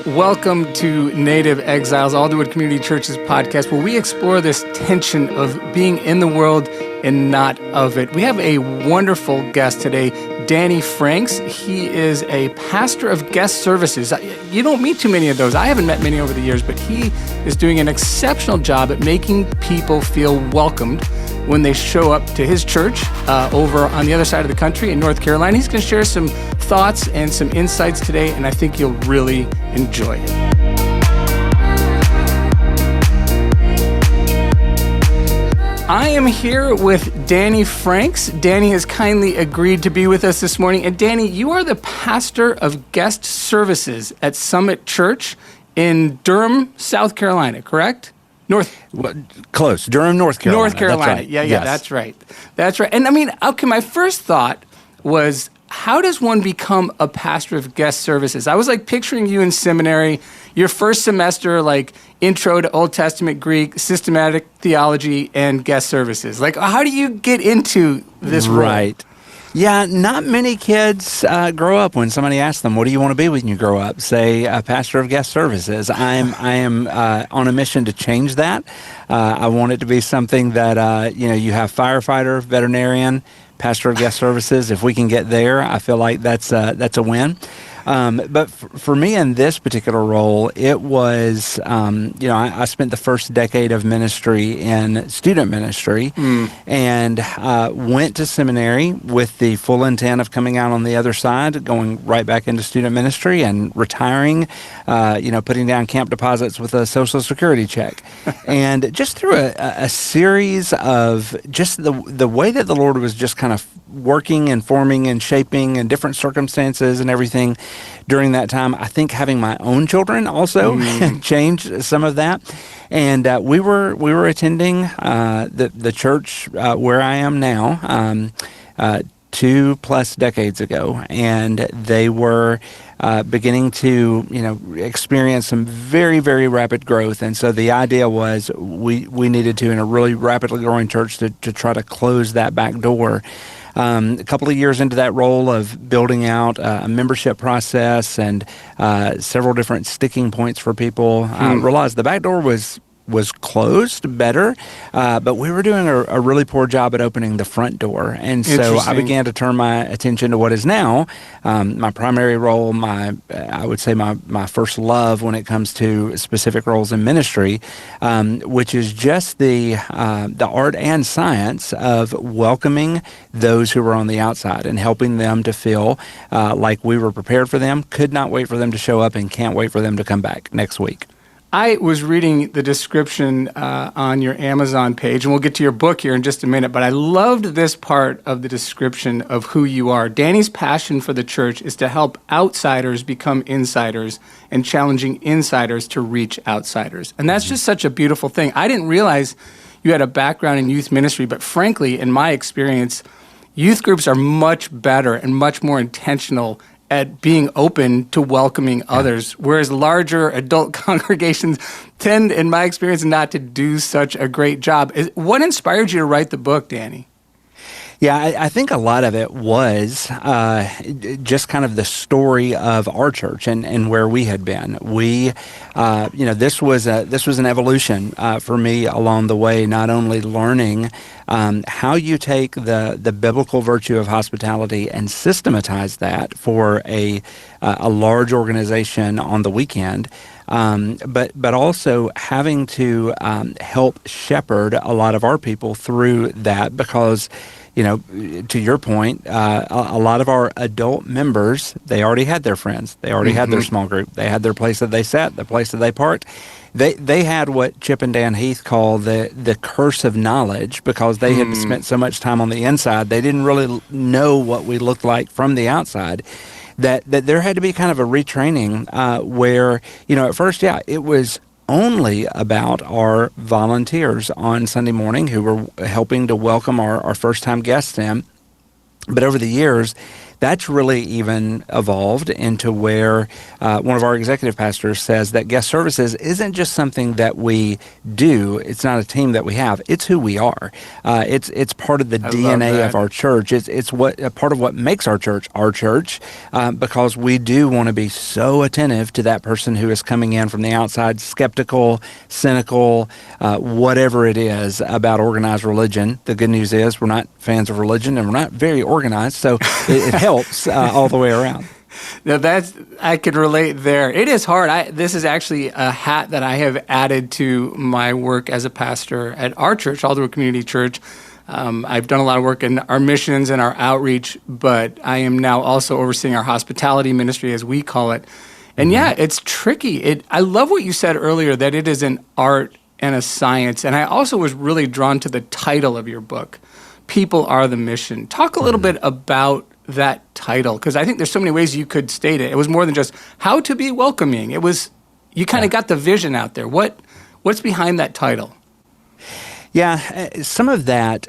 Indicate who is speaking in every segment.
Speaker 1: Welcome to Native Exiles, Alderwood Community Church's podcast, where we explore this tension of being in the world and not of it. We have a wonderful guest today, Danny Franks. He is a pastor of guest services. You don't meet too many of those. I haven't met many over the years, but he is doing an exceptional job at making people feel welcomed when they show up to his church over on the other side of the country in North Carolina. He's going to share some thoughts and some insights today, and I think you'll really enjoy it. I am here with Danny Franks. Danny has kindly agreed to be with us this morning. And Danny, you are the pastor of guest services at Summit Church in Durham, South Carolina, correct?
Speaker 2: Close. Durham, North Carolina.
Speaker 1: North Carolina.
Speaker 2: That's right.
Speaker 1: Yeah,
Speaker 2: yes.
Speaker 1: That's right. That's right. And I mean, okay, my first thought was, how does one become a pastor of guest services? I was like picturing you in seminary, your first semester, like intro to Old Testament Greek, systematic theology, and guest services. Like, how do you get into this role?
Speaker 2: Right. Yeah, not many kids grow up when somebody asks them, what do you want to be when you grow up? Say, a pastor of guest services. I am on a mission to change that. I want it to be something that, you have firefighter, veterinarian, pastor of guest services. If we can get there, I feel like that's a win. But for me in this particular role, it was, I spent the first decade of ministry in student ministry and went to seminary with the full intent of coming out on the other side, going right back into student ministry and retiring, putting down camp deposits with a Social Security check. And just through a series of just the way that the Lord was just kind of working and forming and shaping in different circumstances and everything during that time, I think having my own children also changed some of that. And we were attending the church where I am now 2+ decades ago, and they were beginning to experience some very, very rapid growth. And so the idea was we needed to, in a really rapidly growing church, to try to close that back door. A couple of years into that role of building out a membership process and several different sticking points for people, realized the back door was closed better, but we were doing a really poor job at opening the front door. And so I began to turn my attention to what is now my primary role, I would say my first love when it comes to specific roles in ministry, which is just the art and science of welcoming those who were on the outside and helping them to feel like we were prepared for them, could not wait for them to show up, and can't wait for them to come back next week.
Speaker 1: I was reading the description on your Amazon page, and we'll get to your book here in just a minute, but I loved this part of the description of who you are. Danny's passion for the church is to help outsiders become insiders and challenging insiders to reach outsiders. And that's just such a beautiful thing. I didn't realize you had a background in youth ministry, but frankly, in my experience, youth groups are much better and much more intentional at being open to welcoming others, whereas larger adult congregations tend, in my experience, not to do such a great job. What inspired you to write the book, Danny?
Speaker 2: Yeah, I think a lot of it was just kind of the story of our church and where we had been. We, this was an evolution for me along the way, not only learning how you take the biblical virtue of hospitality and systematize that for a large organization on the weekend, but also having to help shepherd a lot of our people through that, because to your point, a lot of our adult members, they already had their friends. They already had their small group. They had their place that they sat, the place that they parked. They had what Chip and Dan Heath call the curse of knowledge, because they had spent so much time on the inside, they didn't really know what we looked like from the outside. That there had to be kind of a retraining where, at first, it was only about our volunteers on Sunday morning who were helping to welcome our first-time guests in. But over the years, that's really even evolved into where one of our executive pastors says that guest services isn't just something that we do. It's not a team that we have. It's who we are. It's part of the
Speaker 1: I love
Speaker 2: DNA
Speaker 1: that.
Speaker 2: of our church. It's what a part of what makes our church, because we do want to be so attentive to that person who is coming in from the outside, skeptical, cynical, whatever it is about organized religion. The good news is we're not fans of religion and we're not very organized, so it helps all the way around.
Speaker 1: Now I could relate there. It is hard. This is actually a hat that I have added to my work as a pastor at our church, Alderwood Community Church. I've done a lot of work in our missions and our outreach, but I am now also overseeing our hospitality ministry, as we call it. And yeah, it's tricky. I love what you said earlier, that it is an art and a science. And I also was really drawn to the title of your book, People Are the Mission. Talk a little bit about that title, because I think there's so many ways you could state it. It was more than just how to be welcoming. It was, you kind of got the vision out there. What's behind that title?
Speaker 2: Yeah, some of that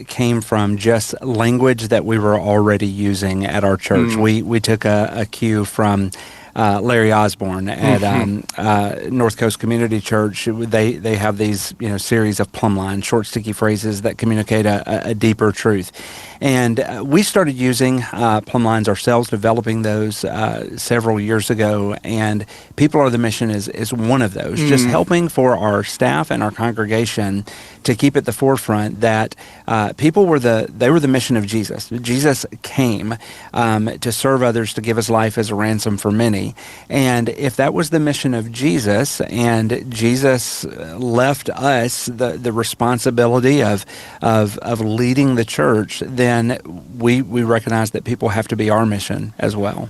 Speaker 2: came from just language that we were already using at our church. We took a cue from Larry Osborne at North Coast Community Church. They have these series of plumb lines, short sticky phrases that communicate a deeper truth. And we started using plumb lines ourselves, developing those several years ago. And People Are the Mission is one of those, just helping for our staff and our congregation to keep at the forefront that people were the mission of Jesus. Jesus came to serve others, to give his life as a ransom for many. And if that was the mission of Jesus, and Jesus left us the responsibility of leading the church, then we recognize that people have to be our mission as well.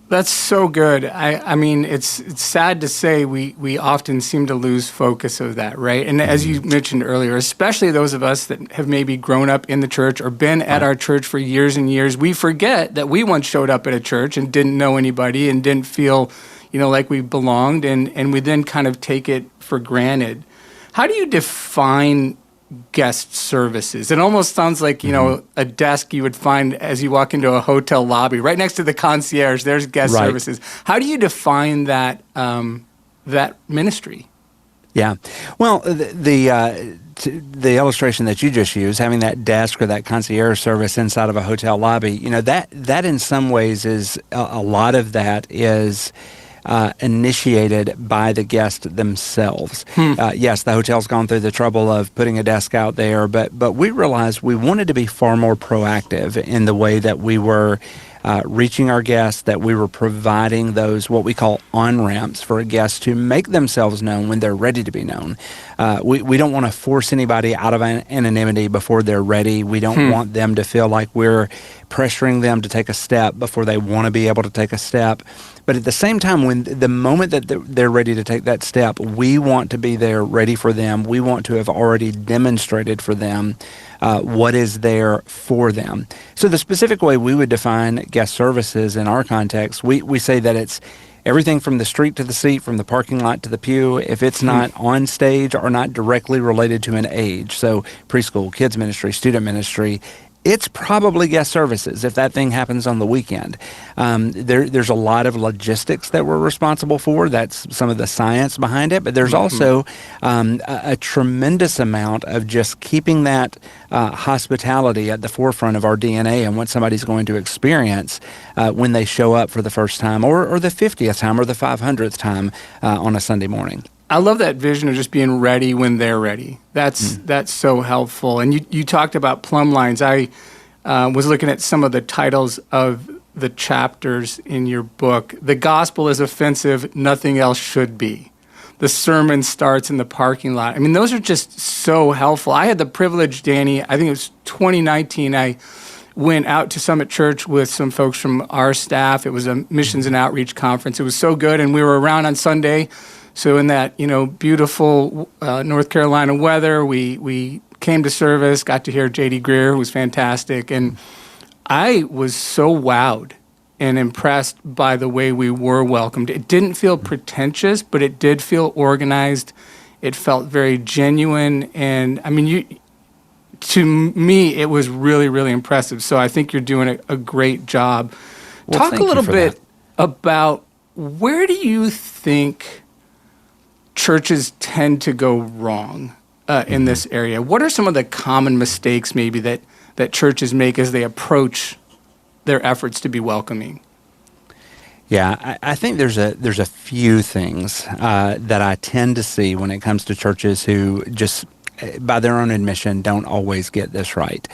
Speaker 1: That's so good. I mean, it's sad to say we often seem to lose focus of that, right? And as you mentioned earlier, especially those of us that have maybe grown up in the church or been at our church for years and years, we forget that we once showed up at a church and didn't know anybody and didn't feel, like we belonged, and we then kind of take it for granted. How do you define guest services? It almost sounds like, a desk you would find as you walk into a hotel lobby. Right next to the concierge, there's guest services. How do you define that that ministry?
Speaker 2: Yeah. Well, the illustration that you just used, having that desk or that concierge service inside of a hotel lobby, that in some ways is a lot of that is initiated by the guest themselves. Yes, the hotel's gone through the trouble of putting a desk out there, but we realized we wanted to be far more proactive in the way that we were reaching our guests, that we were providing those what we call on-ramps for a guest to make themselves known when they're ready to be known. We don't want to force anybody out of anonymity before they're ready. We don't want them to feel like we're pressuring them to take a step before they want to be able to take a step. But at the same time, when the moment that they're ready to take that step, we want to be there ready for them. We want to have already demonstrated for them what is there for them. So the specific way we would define guest services in our context, we say that it's everything from the street to the seat, from the parking lot to the pew. If it's not on stage or not directly related to an age, so preschool, kids ministry, student ministry, it's probably guest services if that thing happens on the weekend. There's a lot of logistics that we're responsible for. That's some of the science behind it. But there's also a tremendous amount of just keeping that hospitality at the forefront of our DNA and what somebody's going to experience when they show up for the first time or the 50th time or the 500th time on a Sunday morning.
Speaker 1: I love that vision of just being ready when they're ready. That's so helpful. And you talked about plumb lines. I was looking at some of the titles of the chapters in your book. The gospel is offensive, nothing else should be. The sermon starts in the parking lot. I mean, those are just so helpful. I had the privilege, Danny, I think it was 2019, I went out to Summit Church with some folks from our staff. It was a missions and outreach conference. It was so good, and we were around on Sunday. So in that, beautiful North Carolina weather, we came to service, got to hear J.D. Greer, who was fantastic. And I was so wowed and impressed by the way we were welcomed. It didn't feel pretentious, but it did feel organized. It felt very genuine. And, I mean, to me, it was really, really impressive. So I think you're doing a great job.
Speaker 2: Well,
Speaker 1: Talk a
Speaker 2: thank you
Speaker 1: little
Speaker 2: for
Speaker 1: bit
Speaker 2: that.
Speaker 1: about where do you think churches tend to go wrong in this area? What are some of the common mistakes maybe that churches make as they approach their efforts to be welcoming?
Speaker 2: Yeah, I think there's a few things that I tend to see when it comes to churches who just, by their own admission, don't always get this right.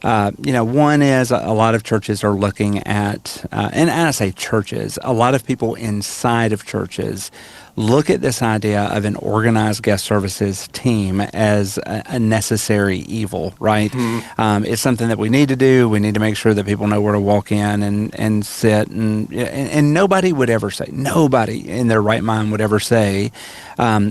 Speaker 2: One is a lot of churches are looking at, and I say churches, a lot of people inside of churches look at this idea of an organized guest services team as a necessary evil, right? It's something that we need to do. We need to make sure that people know where to walk in and sit. And nobody would ever say, nobody in their right mind would ever say,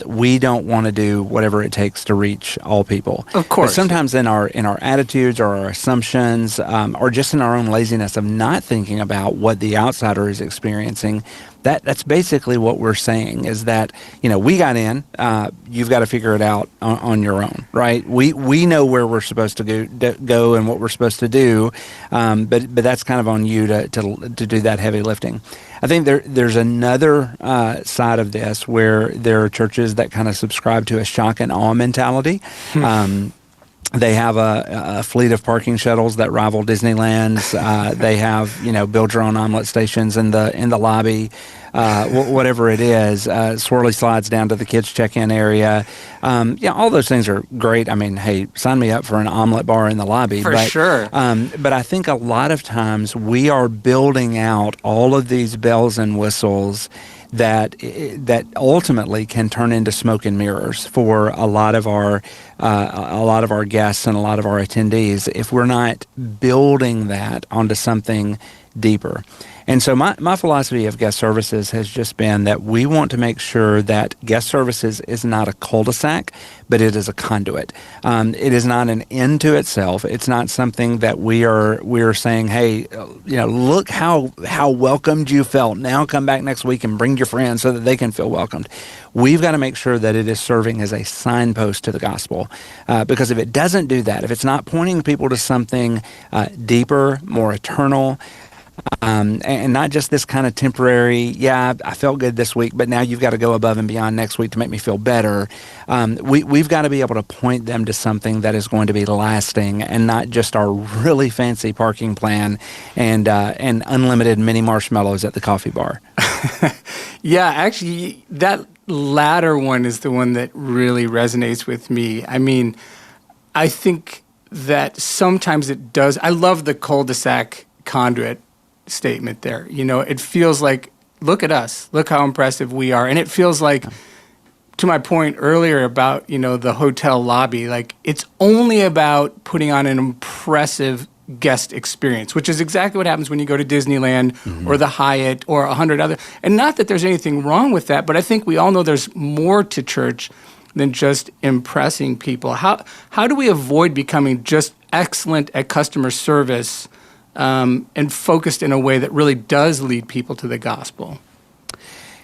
Speaker 2: we don't want to do whatever it takes to reach all people.
Speaker 1: Of course.
Speaker 2: But sometimes in our attitudes or our assumptions, or just in our own laziness of not thinking about what the outsider is experiencing, that's basically what we're saying is that, we got in, you've got to figure it out on your own, right? We know where we're supposed to go and what we're supposed to do, but that's kind of on you to do that heavy lifting. I think there's another side of this where there are churches that kind of subscribe to a shock and awe mentality. They have a fleet of parking shuttles that rival Disneyland's. They have, build your own omelet stations in the lobby, whatever it is. Swirly slides down to the kids' check-in area. All those things are great. I mean, hey, sign me up for an omelet bar in the lobby.
Speaker 1: For sure.
Speaker 2: But I think a lot of times we are building out all of these bells and whistles that ultimately can turn into smoke and mirrors for a lot of our guests and a lot of our attendees if we're not building that onto something deeper. And so my philosophy of guest services has just been that we want to make sure that guest services is not a cul-de-sac, but it is a conduit. It is not an end to itself. It's not something that we are saying, hey, look how welcomed you felt. Now come back next week and bring your friends so that they can feel welcomed. We've got to make sure that it is serving as a signpost to the gospel. Because if it doesn't do that, if it's not pointing people to something deeper, more eternal, and not just this kind of temporary, I felt good this week, but now you've got to go above and beyond next week to make me feel better. We've got to be able to point them to something that is going to be lasting and not just our really fancy parking plan and unlimited mini marshmallows at the coffee bar.
Speaker 1: Yeah, actually, that latter one is the one that really resonates with me. I mean, I think that sometimes it does. I love the cul-de-sac conduit statement there. It feels like, look at us, look how impressive we are. And it feels like, to my point earlier about, the hotel lobby, like it's only about putting on an impressive guest experience, which is exactly what happens when you go to Disneyland or the Hyatt or 100 other. And not that there's anything wrong with that, but I think we all know there's more to church than just impressing people. How do we avoid becoming just excellent at customer service and focused in a way that really does lead people to the gospel?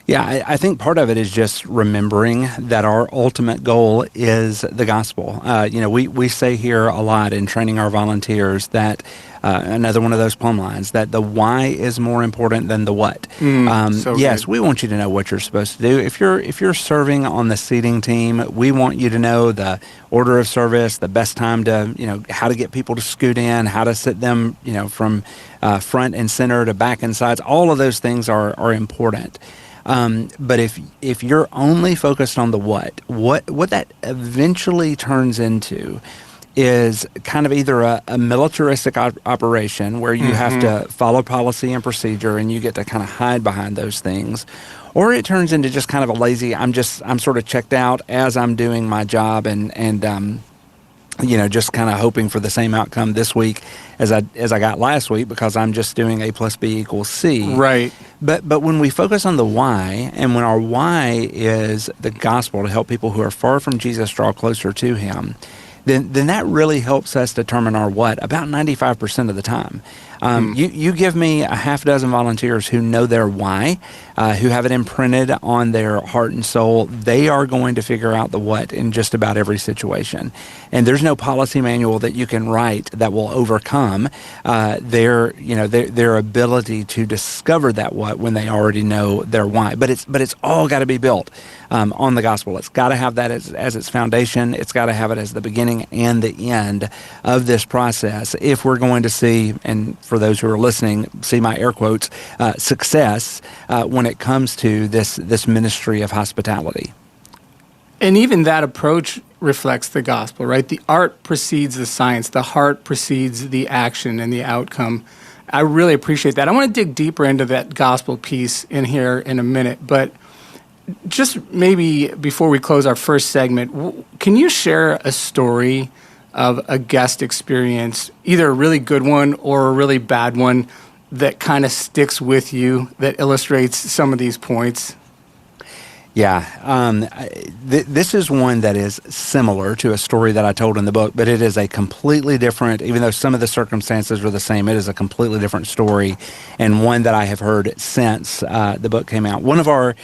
Speaker 2: Yeah, I think part of it is just remembering that our ultimate goal is the gospel. We say here a lot in training our volunteers that another one of those plumb lines, that the why is more important than the what. Yes, we want you to know what you're supposed to do. If you're serving on the seating team, we want you to know the order of service, the best time to, how to get people to scoot in, how to sit them, from front and center to back and sides. All of those things are important. But if you're only focused on the what that eventually turns into is kind of either a militaristic operation where you have to follow policy and procedure and you get to kind of hide behind those things, or it turns into just kind of a lazy, I'm sort of checked out as I'm doing my job and just kind of hoping for the same outcome this week as I got last week because I'm just doing A plus B equals C.
Speaker 1: Right.
Speaker 2: But when we focus on the why, and when our why is the gospel to help people who are far from Jesus draw closer to him, then that really helps us determine our what about 95% of the time. You give me a half dozen volunteers who know their why, who have it imprinted on their heart and soul. They are going to figure out the what in just about every situation. And there's no policy manual that you can write that will overcome their ability to discover that what when they already know their why. But it's all got to be built on the gospel. It's got to have that as its foundation. It's got to have it as the beginning and the end of this process if we're going to see, and for those who are listening, see my air quotes, success when it comes to this ministry of hospitality.
Speaker 1: And even that approach reflects the gospel, right? The art precedes the science. The heart precedes the action and the outcome. I really appreciate that. I want to dig deeper into that gospel piece in here in a minute, but just maybe before we close our first segment, can you share a story of a guest experience, either a really good one or a really bad one, that kind of sticks with you, that illustrates some of these points?
Speaker 2: Yeah, this is one that is similar to a story that I told in the book, but it is a completely different, even though some of the circumstances are the same, it is a completely different story, and one that I have heard since the book came out. One of our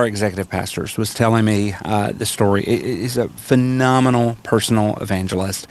Speaker 2: executive pastors was telling me the story. He's a phenomenal personal evangelist.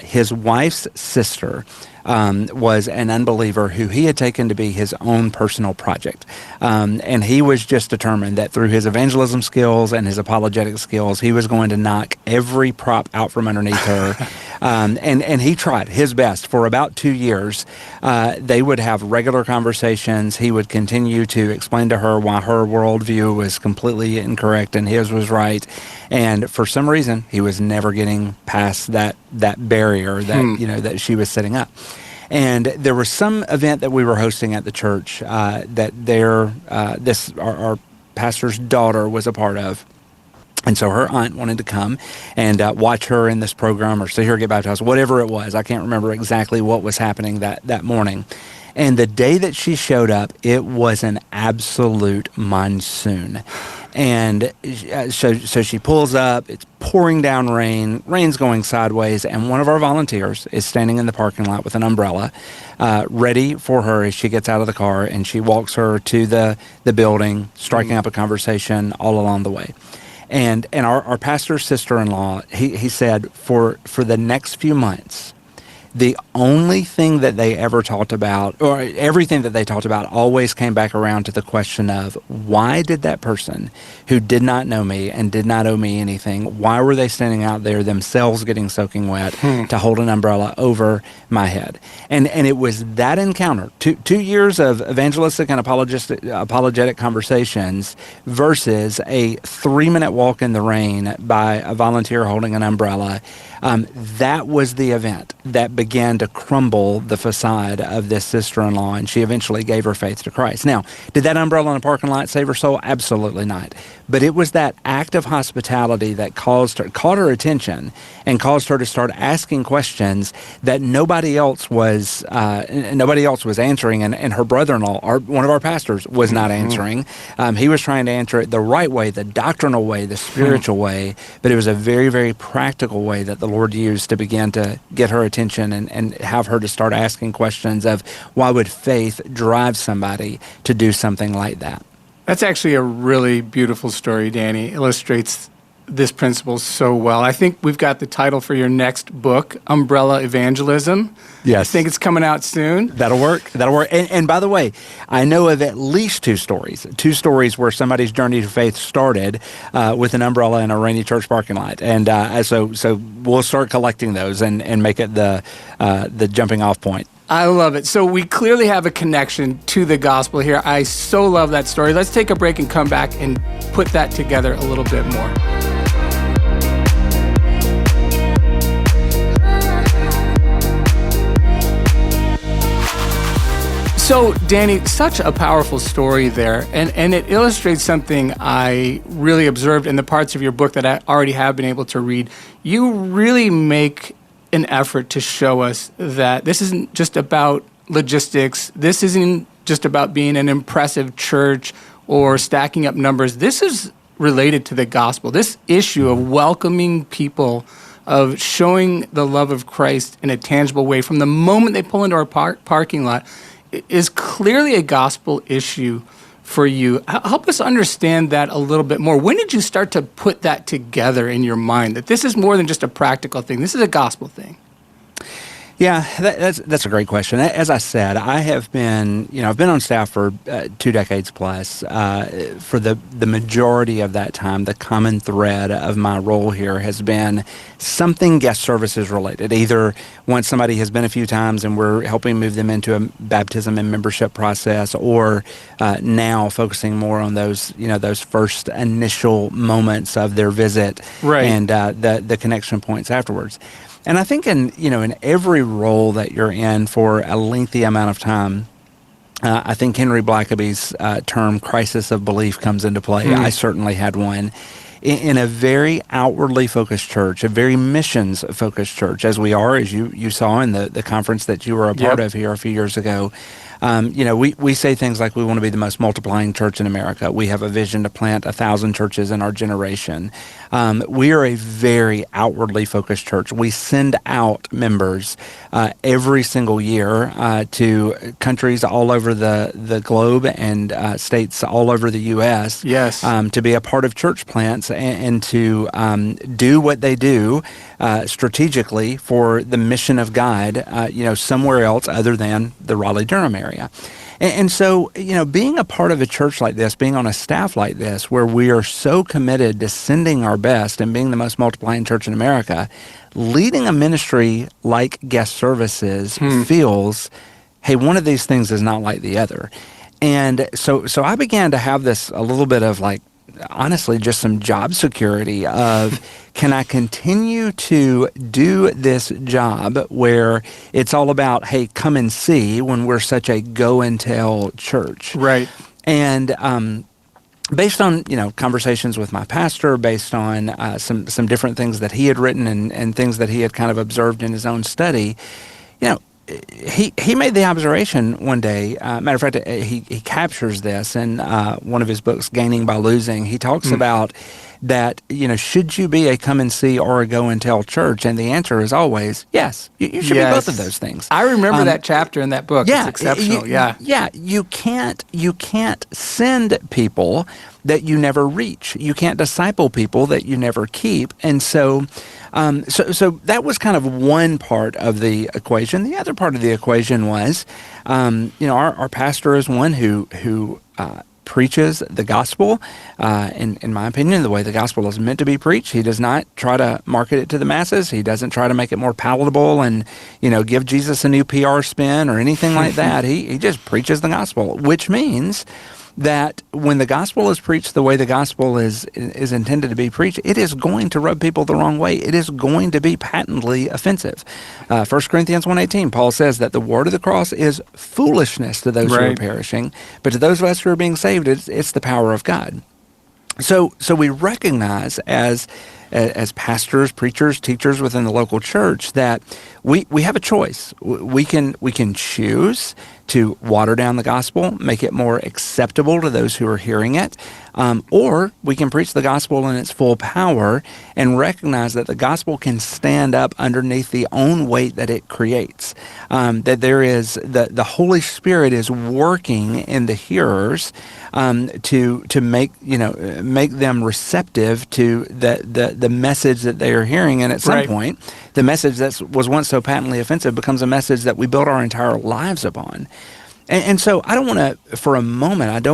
Speaker 2: His wife's sister was an unbeliever who he had taken to be his own personal project. And he was just determined that through his evangelism skills and his apologetic skills, he was going to knock every prop out from underneath her. And he tried his best for about 2 years. They would have regular conversations. He would continue to explain to her why her worldview was completely incorrect and his was right. And for some reason, he was never getting past that barrier that she was setting up. And there was some event that we were hosting at the church that our pastor's daughter was a part of. And so her aunt wanted to come and watch her in this program or see her get baptized, whatever it was. I can't remember exactly what was happening that morning. And the day that she showed up, it was an absolute monsoon. And so she pulls up, it's pouring down rain's going sideways, and one of our volunteers is standing in the parking lot with an umbrella, ready for her as she gets out of the car, and she walks her to the building, striking up a conversation all along the way. And our pastor's sister-in-law, he said, for the next few months, the only thing that they ever talked about, or everything that they talked about, always came back around to the question of, why did that person who did not know me and did not owe me anything, why were they standing out there themselves getting soaking wet to hold an umbrella over my head? And it was that encounter, 2 years of evangelistic and apologetic conversations versus a 3-minute walk in the rain by a volunteer holding an umbrella. That was the event that began to crumble the facade of this sister-in-law, and she eventually gave her faith to Christ. Now, did that umbrella in a parking lot save her soul? Absolutely not. But it was that act of hospitality that caught her attention and caused her to start asking questions that nobody else was answering, and her brother-in-law, one of our pastors, was not answering. He was trying to answer it the right way, the doctrinal way, the spiritual way, but it was a very, very practical way that the Lord used to begin to get her attention and have her to start asking questions of why would faith drive somebody to do something like that.
Speaker 1: That's actually a really beautiful story, Danny. It illustrates this principle so well. I think we've got the title for your next book, Umbrella Evangelism.
Speaker 2: Yes.
Speaker 1: I think it's coming out soon.
Speaker 2: That'll work. And by the way, I know of at least two stories where somebody's journey to faith started with an umbrella in a rainy church parking lot. And so we'll start collecting those and make it the jumping off point.
Speaker 1: I love it. So we clearly have a connection to the gospel here. I so love that story. Let's take a break and come back and put that together a little bit more. So, Danny, such a powerful story there, and it illustrates something I really observed in the parts of your book that I already have been able to read. You really make an effort to show us that this isn't just about logistics. This isn't just about being an impressive church or stacking up numbers. This is related to the gospel. This issue of welcoming people of showing the love of Christ in a tangible way from the moment they pull into our parking lot is clearly a gospel issue for you. Help us understand that a little bit more. When did you start to put that together in your mind, that this is more than just a practical thing, this is a gospel thing?
Speaker 2: Yeah, that's a great question. As I said, I've been on staff for 2 decades plus. For the majority of that time, the common thread of my role here has been something guest services related. Either once somebody has been a few times and we're helping move them into a baptism and membership process, or now focusing more on those first initial moments of their visit,
Speaker 1: right,
Speaker 2: and the connection points afterwards. And I think in every role that you're in for a lengthy amount of time, I think Henry Blackaby's term "crisis of belief" comes into play. I certainly had one in a very outwardly focused church, a very missions focused church, as we are, as you saw in the conference that you were a part of here a few years ago. We say things like we want to be the most multiplying church in America. We have a vision to plant 1,000 churches in our generation. We are a very outwardly focused church. We send out members every single year to countries all over the globe and states all over the U.S.
Speaker 1: Yes.
Speaker 2: To be a part of church plants and to do what they do strategically for the mission of God, somewhere else other than the Raleigh-Durham area. And so, being a part of a church like this, being on a staff like this, where we are so committed to sending our best and being the most multiplying church in America, leading a ministry like guest services feels, hey, one of these things is not like the other. And so I began to have this a little bit of honestly, just some job security of, can I continue to do this job where it's all about, hey, come and see, when we're such a go and tell church?
Speaker 1: Right.
Speaker 2: And based on, conversations with my pastor, based on some different things that he had written and things that he had kind of observed in his own study, he made the observation one day. Matter of fact, he captures this in one of his books, Gaining by Losing. He talks about that, should you be a come and see or a go and tell church? And the answer is always yes. You should be both of those things.
Speaker 1: I remember that chapter in that book.
Speaker 2: Yeah,
Speaker 1: it's exceptional.
Speaker 2: You can't send people that you never reach. You can't disciple people that you never keep. And so that was kind of one part of the equation. The other part of the equation was, our pastor is one who preaches the gospel, in my opinion, the way the gospel is meant to be preached. He does not try to market it to the masses. He doesn't try to make it more palatable and, give Jesus a new PR spin or anything like that. He just preaches the gospel, which means that when the gospel is preached the way the gospel is intended to be preached, it is going to rub people the wrong way. It is going to be patently offensive. 1 Corinthians 1:18, Paul says that the word of the cross is foolishness to those who are perishing, but to those of us who are being saved, it's the power of God. So we recognize as pastors, preachers, teachers within the local church that we have a choice. We can choose to water down the gospel, make it more acceptable to those who are hearing it, or we can preach the gospel in its full power and recognize that the gospel can stand up underneath the own weight that it creates. That there is the Holy Spirit is working in the hearers to make them receptive to the message that they are hearing, and at some point, the message that was once so patently offensive becomes a message that we build our entire lives upon. And so I don't want to, for a moment,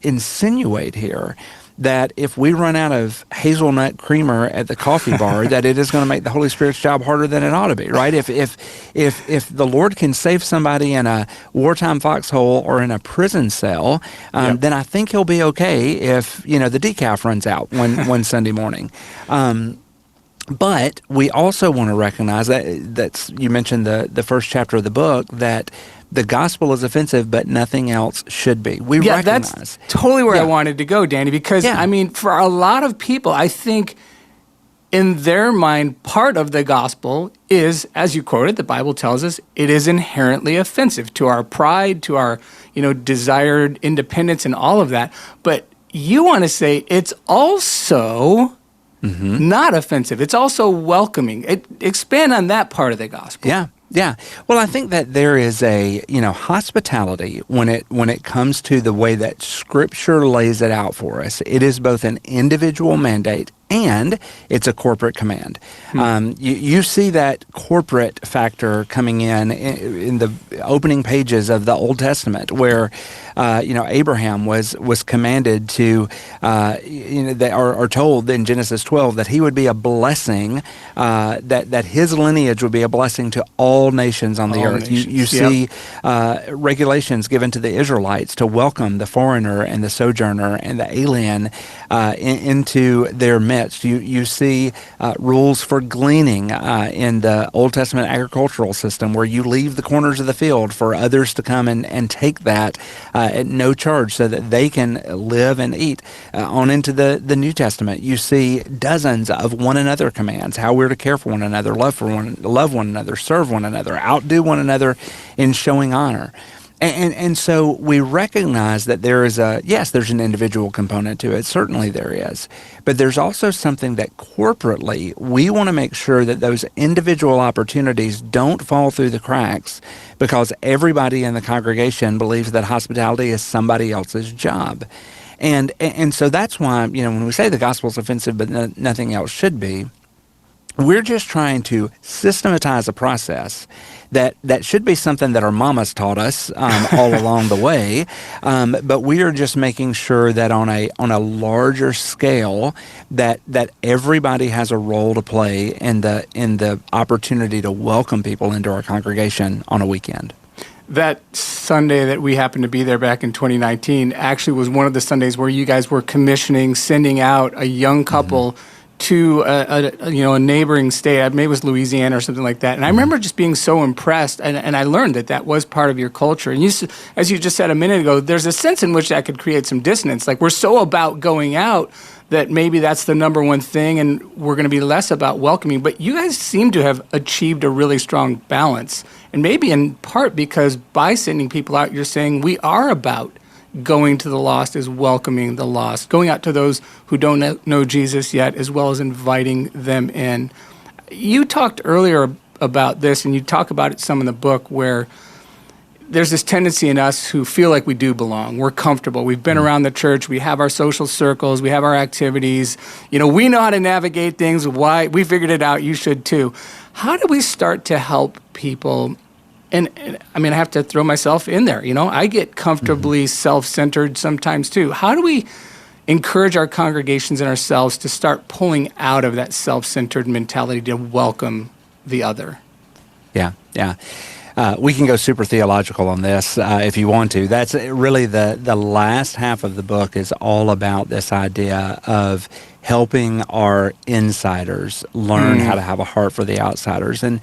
Speaker 2: insinuate here that if we run out of hazelnut creamer at the coffee bar, that it is going to make the Holy Spirit's job harder than it ought to be, right? If the Lord can save somebody in a wartime foxhole or in a prison cell, then I think He'll be okay if the decaf runs out one Sunday morning. But we also want to recognize that's you mentioned the first chapter of the book, that the gospel is offensive, but nothing else should be. We recognize.
Speaker 1: That's totally where I wanted to go, Danny, because, for a lot of people, I think in their mind, part of the gospel is, as you quoted, the Bible tells us, it is inherently offensive to our pride, to our, desired independence and all of that. But you want to say it's also not offensive. It's also welcoming. Expand on that part of the gospel.
Speaker 2: Yeah. Yeah. Well, I think that there is a, hospitality when it comes to the way that Scripture lays it out for us. It is both an individual mandate and it's a corporate command. You see that corporate factor coming in the opening pages of the Old Testament, where Abraham was commanded to, they are told in Genesis 12 that he would be a blessing, that his lineage would be a blessing to all nations on the earth. You see regulations given to the Israelites to welcome the foreigner and the sojourner and the alien into their midst. You see rules for gleaning in the Old Testament agricultural system, where you leave the corners of the field for others to come and take that at no charge so that they can live and eat. On into the New Testament, you see dozens of one another commands, how we're to care for one another, love one another, serve one another, outdo one another in showing honor. And so we recognize that there's an individual component to it. Certainly there is. But there's also something that corporately we want to make sure that those individual opportunities don't fall through the cracks because everybody in the congregation believes that hospitality is somebody else's job. And so that's why, when we say the gospel is offensive but nothing else should be, we're just trying to systematize a process that should be something that our mamas taught us all along the way, but we are just making sure that on a larger scale that everybody has a role to play in the opportunity to welcome people into our congregation on a weekend.
Speaker 1: That Sunday that we happened to be there back in 2019 actually was one of the Sundays where you guys were sending out a young couple to a neighboring state. Maybe it was Louisiana or something like that. And I remember just being so impressed, and I learned that was part of your culture. And as you just said a minute ago, there's a sense in which that could create some dissonance. Like, we're so about going out that maybe that's the number one thing, and we're going to be less about welcoming. But you guys seem to have achieved a really strong balance. And maybe in part because by sending people out, you're saying we are about going to the lost is welcoming the lost, going out to those who don't know Jesus yet, as well as inviting them in. You talked earlier about this, and you talk about it some in the book, where there's this tendency in us who feel like we do belong. We're comfortable. We've been around the church. We have our social circles. We have our activities. We know how to navigate things. Why? We figured it out. You should too. How do we start to help people? And I mean, I have to throw myself in there. I get comfortably self-centered sometimes too. How do we encourage our congregations and ourselves to start pulling out of that self-centered mentality to welcome the other?
Speaker 2: Yeah. We can go super theological on this if you want to. That's really the last half of the book is all about this idea of helping our insiders learn how to have a heart for the outsiders. And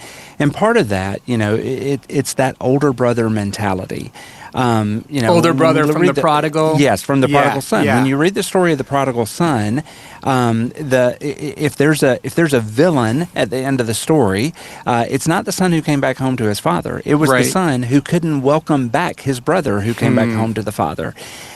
Speaker 2: part of that, it's that older brother mentality.
Speaker 1: Older brother from the prodigal?
Speaker 2: Yes, from the prodigal son.
Speaker 1: Yeah.
Speaker 2: When you read the story of the prodigal son, if there's a villain at the end of the story, it's not the son who came back home to his father. It was the son who couldn't welcome back his brother who came back home to the father.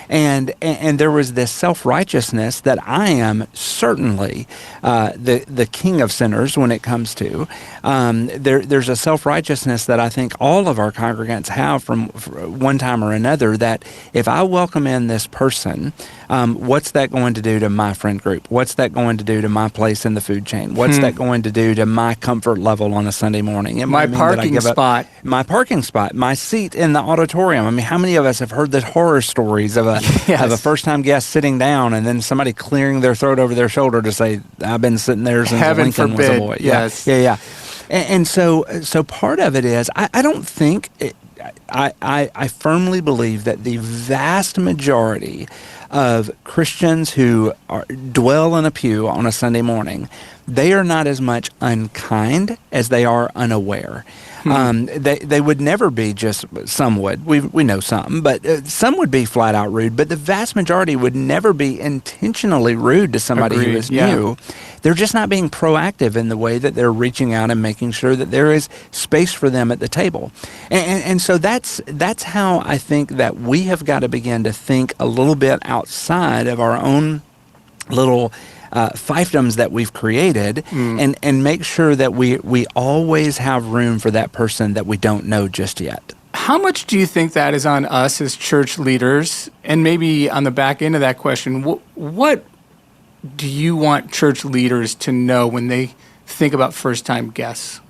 Speaker 2: And there was this self-righteousness that I am certainly the king of sinners when it comes to. There's a self-righteousness that I think all of our congregants have from one time or another, that if I welcome in this person, what's that going to do to my friend group? What's that going to do to my place in the food chain? What's that going to do to my comfort level on a Sunday morning?
Speaker 1: My parking spot.
Speaker 2: My parking spot, my seat in the auditorium. I mean, how many of us have heard the horror stories of a first-time guest sitting down and then somebody clearing their throat over their shoulder to say, "I've been sitting there since Lincoln was a boy."
Speaker 1: Yes.
Speaker 2: Yeah. And so part of it is, I don't think, I firmly believe that the vast majority of Christians who dwell in a pew on a Sunday morning, they are not as much unkind as they are unaware. They would never be just, some would, we know some, but some would be flat out rude, but the vast majority would never be intentionally rude to somebody who is new. They're just not being proactive in the way that they're reaching out and making sure that there is space for them at the table. And so that's how I think that we have got to begin to think a little bit outside of our own little fiefdoms that we've created, and make sure that we always have room for that person that we don't know just yet.
Speaker 1: How much do you think that is on us as church leaders? And maybe on the back end of that question, what do you want church leaders to know when they think about first-time guests?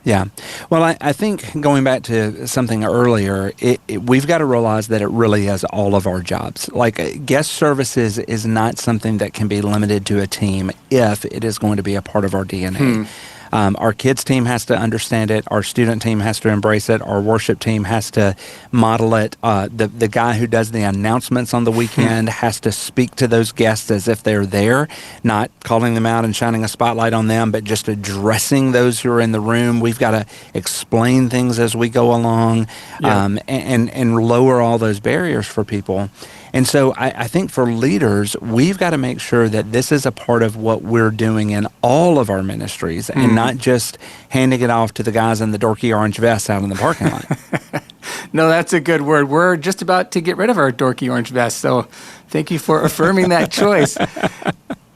Speaker 2: Yeah. Well, I think going back to something earlier, we've got to realize that it really is all of our jobs. Like, guest services is not something that can be limited to a team if it is going to be a part of our DNA. Our kids team has to understand it. Our student team has to embrace it. Our worship team has to model it. The guy who does the announcements on the weekend has to speak to those guests as if they're there, not calling them out and shining a spotlight on them, but just addressing those who are in the room. We've got to explain things as we go along, and lower all those barriers for people. And so I think for leaders, we've got to make sure that this is a part of what we're doing in all of our ministries, and not just handing it off to the guys in the dorky orange vests out in the parking lot.
Speaker 1: No, that's a good word. We're just about to get rid of our dorky orange vests, so thank you for affirming that choice.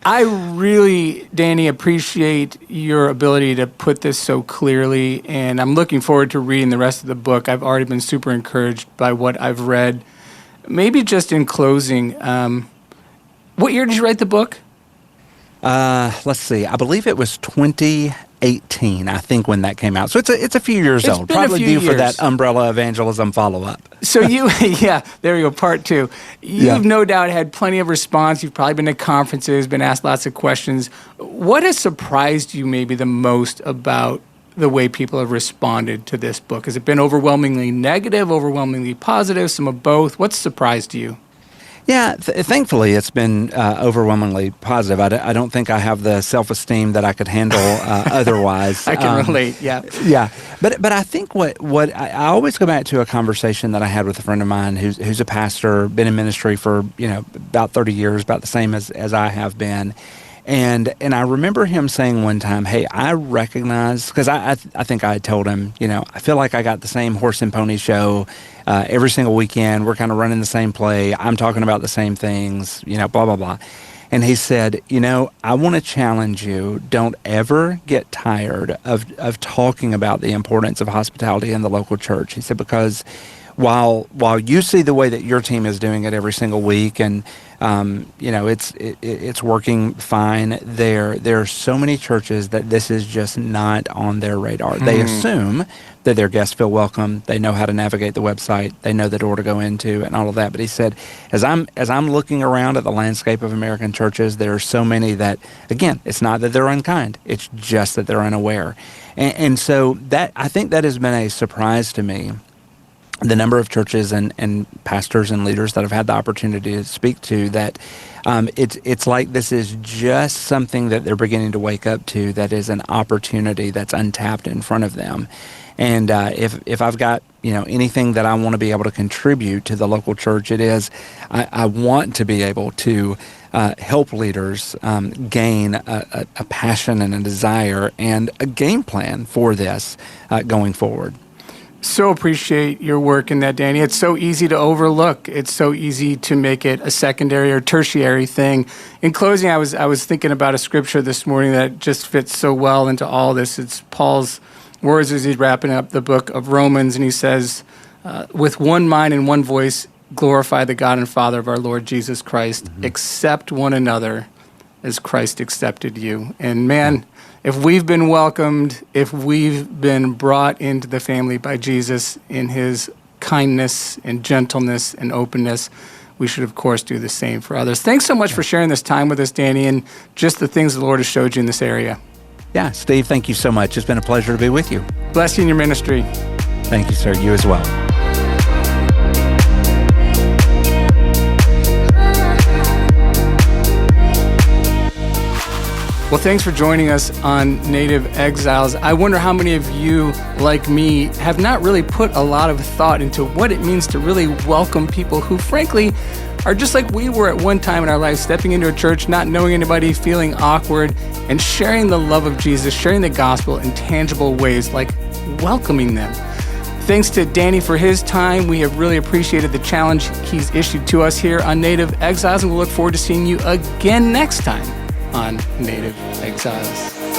Speaker 1: I really, Danny, appreciate your ability to put this so clearly, and I'm looking forward to reading the rest of the book. I've already been super encouraged by what I've read. Maybe just in closing, what year did you write the book?
Speaker 2: Let's see. I believe it was 2018, I think, when that came out. So it's a few years old. Probably due for that umbrella evangelism follow-up.
Speaker 1: So there you go, part 2. You've no doubt had plenty of response. You've probably been to conferences, been asked lots of questions. What has surprised you maybe the most about the way people have responded to this book? Has it been overwhelmingly negative, overwhelmingly positive, some of both? What's surprised you?
Speaker 2: Yeah, thankfully it's been overwhelmingly positive. I don't think I have the self-esteem that I could handle otherwise.
Speaker 1: I can relate, yeah.
Speaker 2: Yeah, but I think what I always go back to a conversation that I had with a friend of mine who's a pastor, been in ministry for about 30 years, about the same as I have been. And I remember him saying one time, hey, I recognize, because I think I had told him, I feel like I got the same horse and pony show every single weekend. We're kind of running the same play. I'm talking about the same things, blah, blah, blah. And he said, I want to challenge you. Don't ever get tired of talking about the importance of hospitality in the local church. He said, because while you see the way that your team is doing it every single week, and it's working fine, there are so many churches that this is just not on their radar. They assume that their guests feel welcome, they know how to navigate the website, they know the door to go into, and all of that. But he said, as I'm looking around at the landscape of American churches, there are so many that, again, it's not that they're unkind, it's just that they're unaware. And so that, I think that has been a surprise to me. The number of churches and pastors and leaders that I've had the opportunity to speak to, that it's like this is just something that they're beginning to wake up to, that is an opportunity that's untapped in front of them. And if I've got anything that I want to be able to contribute to the local church, it is I want to be able to help leaders gain a passion and a desire and a game plan for this going forward.
Speaker 1: So appreciate your work in that, Danny. It's so easy to overlook. It's so easy to make it a secondary or tertiary thing. In closing, I was thinking about a scripture this morning that just fits so well into all this. It's Paul's words as he's wrapping up the book of Romans, and he says, with one mind and one voice, glorify the God and Father of our Lord Jesus Christ, accept one another as Christ accepted you. And man, if we've been welcomed, if we've been brought into the family by Jesus in his kindness and gentleness and openness, we should, of course, do the same for others. Thanks so much for sharing this time with us, Danny, and just the things the Lord has showed you in this area.
Speaker 2: Yeah, Steve, thank you so much. It's been a pleasure to be with you.
Speaker 1: Bless you in your ministry.
Speaker 2: Thank you, sir. You as well.
Speaker 1: Well, thanks for joining us on Native Exiles. I wonder how many of you, like me, have not really put a lot of thought into what it means to really welcome people who, frankly, are just like we were at one time in our lives, stepping into a church, not knowing anybody, feeling awkward, and sharing the love of Jesus, sharing the gospel in tangible ways, like welcoming them. Thanks to Danny for his time. We have really appreciated the challenge he's issued to us here on Native Exiles, and we'll look forward to seeing you again next time on Native Exiles.